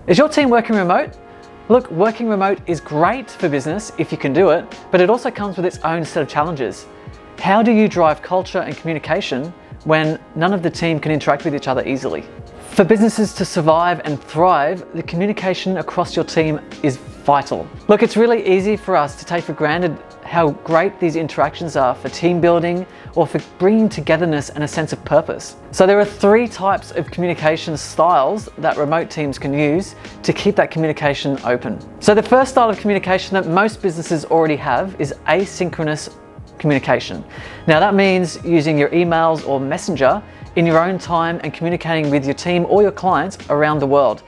Is your team working remote? Look, working remote is great for business if you can do it, but it also comes with its own set of challenges. How do you drive culture and communication when none of the team can interact with each other easily? For businesses to survive and thrive, the communication across your team is vital. Look, it's really easy for us to take for granted how great these interactions are for team building or for bringing togetherness and a sense of purpose. So there are 3 types of communication styles that remote teams can use to keep that communication open. So the first style of communication that most businesses already have is asynchronous communication. Now that means using your emails or messenger in your own time and communicating with your team or your clients around the world.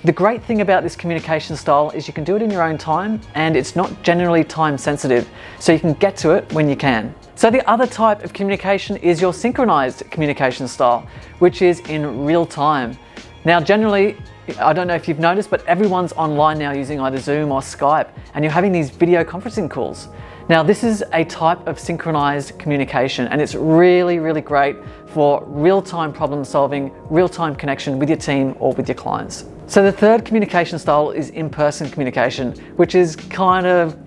The great thing about this communication style is you can do it in your own time and it's not generally time sensitive, so you can get to it when you can. So the other type of communication is your synchronized communication style, which is in real time. Now generally, I don't know if you've noticed, but everyone's online now using either Zoom or Skype, and you're having these video conferencing calls. Now this is a type of synchronized communication and it's really, really great for real-time problem solving, real-time connection with your team or with your clients. So the third communication style is in-person communication, which is kind of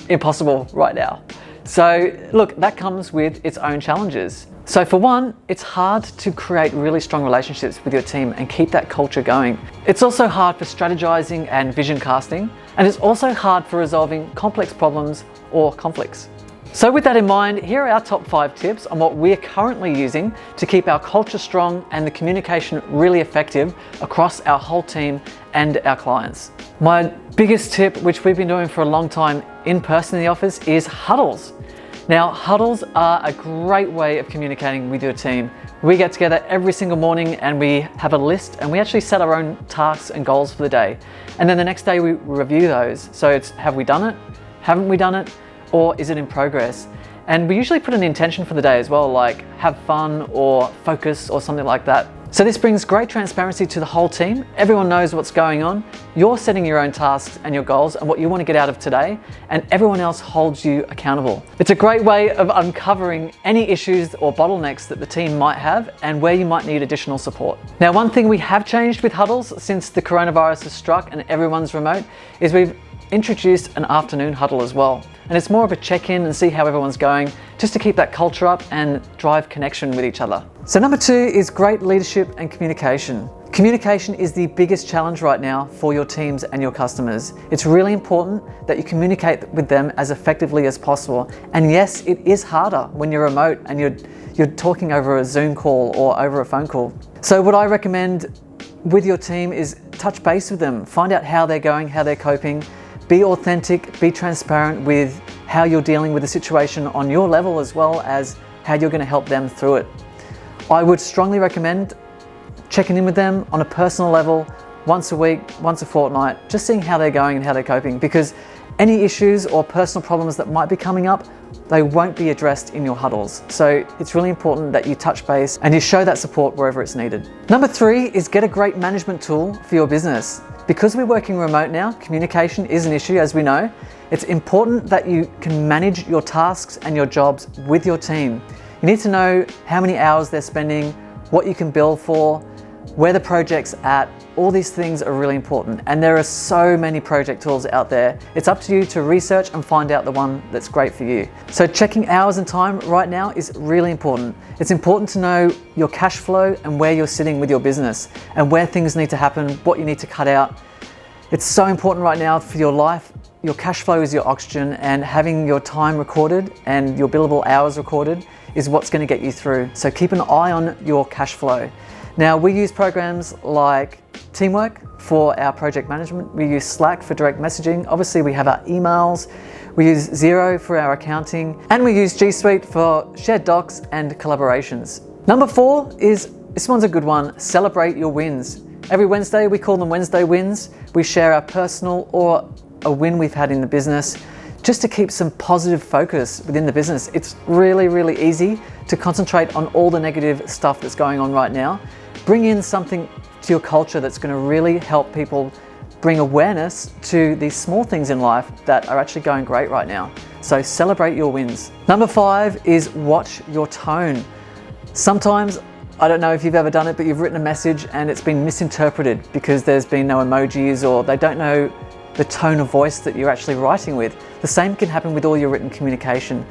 impossible right now. So look, that comes with its own challenges. So for one, it's hard to create really strong relationships with your team and keep that culture going. It's also hard for strategizing and vision casting, and it's also hard for resolving complex problems or conflicts. So with that in mind, here are our top 5 tips on what we're currently using to keep our culture strong and the communication really effective across our whole team and our clients. My biggest tip, which we've been doing for a long time in person in the office, is Huddles. Now, Huddles are a great way of communicating with your team. We get together every single morning and we have a list and we actually set our own tasks and goals for the day. And then the next day we review those. So it's, have we done it? Haven't we done it? Or is it in progress? And we usually put an intention for the day as well, like have fun or focus or something like that. So this brings great transparency to the whole team. Everyone knows what's going on. You're setting your own tasks and your goals and what you want to get out of today, and everyone else holds you accountable. It's a great way of uncovering any issues or bottlenecks that the team might have and where you might need additional support. Now, one thing we have changed with Huddles since the coronavirus has struck and everyone's remote is we've introduced an afternoon huddle as well. And it's more of a check-in and see how everyone's going, just to keep that culture up and drive connection with each other. So number 2 is great leadership and communication. Communication is the biggest challenge right now for your teams and your customers. It's really important that you communicate with them as effectively as possible. And yes, it is harder when you're remote and you're talking over a Zoom call or over a phone call. So what I recommend with your team is touch base with them, find out how they're going, how they're coping. Be authentic, be transparent with how you're dealing with the situation on your level as well as how you're going to help them through it. I would strongly recommend checking in with them on a personal level once a week, once a fortnight, just seeing how they're going and how they're coping, because any issues or personal problems that might be coming up, they won't be addressed in your huddles. So it's really important that you touch base and you show that support wherever it's needed. Number 3 is get a great management tool for your business. Because we're working remote now, communication is an issue, as we know. It's important that you can manage your tasks and your jobs with your team. You need to know how many hours they're spending, what you can bill for, where the project's at. All these things are really important. And there are so many project tools out there. It's up to you to research and find out the one that's great for you. So checking hours and time right now is really important. It's important to know your cash flow and where you're sitting with your business and where things need to happen, what you need to cut out. It's so important right now for your life. Your cash flow is your oxygen, and having your time recorded and your billable hours recorded is what's going to get you through. So keep an eye on your cash flow. Now, we use programs like Teamwork for our project management. We use Slack for direct messaging. Obviously, we have our emails. We use Xero for our accounting, and we use G Suite for shared docs and collaborations. Number 4 is, this one's a good one, celebrate your wins. Every Wednesday, we call them Wednesday wins. We share our personal or a win we've had in the business, just to keep some positive focus within the business. It's really, really easy to concentrate on all the negative stuff that's going on right now. Bring in something to your culture that's going to really help people bring awareness to these small things in life that are actually going great right now. So celebrate your wins. Number 5 is watch your tone. Sometimes I don't know if you've ever done it, but you've written a message and it's been misinterpreted because there's been no emojis, or they don't know the tone of voice that you're actually writing with. The same can happen with all your written communication.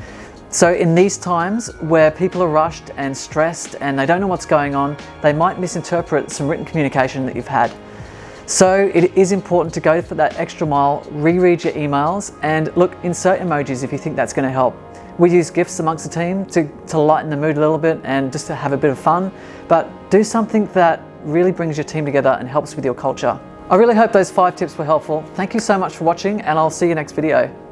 So in these times where people are rushed and stressed and they don't know what's going on, they might misinterpret some written communication that you've had. So it is important to go for that extra mile, reread your emails, and look, insert emojis if you think that's going to help. We use GIFs amongst the team to lighten the mood a little bit and just to have a bit of fun, but do something that really brings your team together and helps with your culture. I really hope those 5 tips were helpful. Thank you so much for watching, and I'll see you next video.